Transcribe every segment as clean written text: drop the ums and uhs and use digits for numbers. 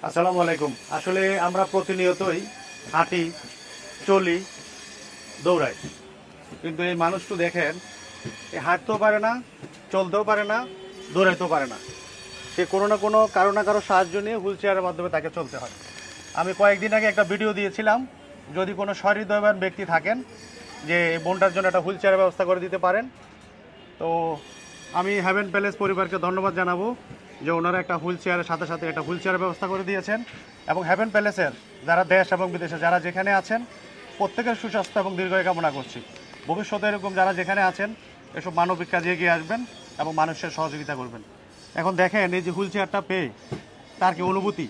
আসসালামু আলাইকুম। আসলে আমরা প্রতিনিয়তই হাঁটি, চলি, দৌড়াই, কিন্তু এই মানুষটা দেখেন, এ হাঁটতেও পারে না, চলতেও পারে না, দৌড়াইতেও পারে না। সে কোনো না কোনো কারো না কারো সাহায্য নিয়ে হুইল চেয়ারের মাধ্যমে তাকে চলতে হয়। আমি কয়েকদিন আগে একটা ভিডিও দিয়েছিলাম, যদি কোনো সহৃদয়বান ব্যক্তি থাকেন যে এই বোনটার জন্য একটা হুইল চেয়ারের ব্যবস্থা করে দিতে পারেন, তো আমি হেভেন প্যালেস পরিবারকে ধন্যবাদ জানাবো যে ওনারা একটা হুইল চেয়ারের সাথে সাথে একটা হুইল চেয়ারের ব্যবস্থা করে দিয়েছেন। এবং হেভেন প্যালেসের যারা দেশ এবং বিদেশে যারা যেখানে আছেন প্রত্যেকের সুস্বাস্থ্য এবং দীর্ঘায়ু কামনা করছি। ভবিষ্যতে এরকম যারা যেখানে আছেন এসব মানবিক কাজে এগিয়ে আসবেন এবং মানুষের সহযোগিতা করবেন। এখন দেখেন এই যে হুইল চেয়ারটা পেয়ে তার কি অনুভূতি,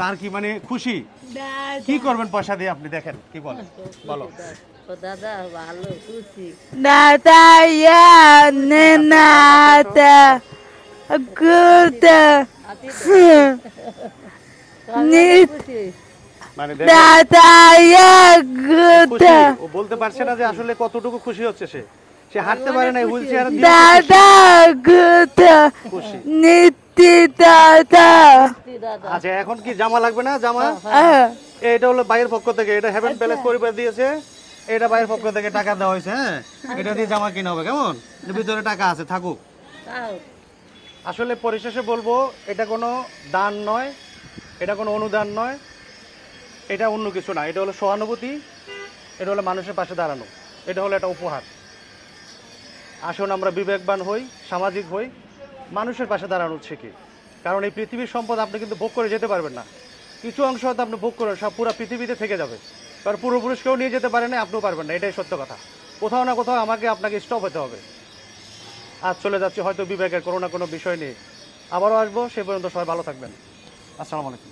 তার কি মানে খুশি, কি করবেন পয়সা দিয়ে আপনি দেখেন কি বলেন, বলো। দাদা ভালো খুশি Nada ya nada good খুশি মানে দেখেন, nada ya good খুশি ও বলতে পারছে না যে আসলে কতটুকু খুশি হচ্ছে। সে সে হাঁটতে পারে না, হুইল চেয়ার দিয়ে nada good খুশি। niti dada দাদা আচ্ছা এখন কি জামা লাগবে না? জামা এটা হলো বাইরের পক্ষ থেকে, এটা হেভেন প্যালেস পরিবার দিয়েছে, এটা বাইরের পক্ষ থেকে টাকা দেওয়া হয়েছে। হ্যাঁ, এটা দিয়ে জামা কিনা হবে, কেমন? এর ভিতরে টাকা আছে, থাকুক। তাও আসলে পরিশেষে বলবো, এটা কোনো দান নয়, এটা কোনো অনুদান নয়, এটা অন্য কিছু না। এটা হলো সহানুভূতি, এটা হলো মানুষের পাশে দাঁড়ানো, এটা হলো একটা উপহার। আসুন আমরা বিবেকবান হই, সামাজিক হই, মানুষের পাশে দাঁড়ানো শিখি। কারণ এই পৃথিবীর সম্পদ আপনি কিন্তু ভোগ করে যেতে পারবেন না, কিছু অংশ হয়তো আপনি ভোগ করে সব পুরো পৃথিবীতে থেকে যাবে। কারণ পূর্বপুরুষ কেউ নিয়ে যেতে পারেন না, আপনিও পারবেন না, এটাই সত্য কথা। কোথাও না কোথাও আপনাকে স্টপ হতে হবে। আজ চলে যাচ্ছি হয়তো বিবেকের কোনো না কোনো বিষয় নিয়ে, আবারও আসবো। সে পর্যন্ত সবাই ভালো থাকবেন। আসসালামু আলাইকুম।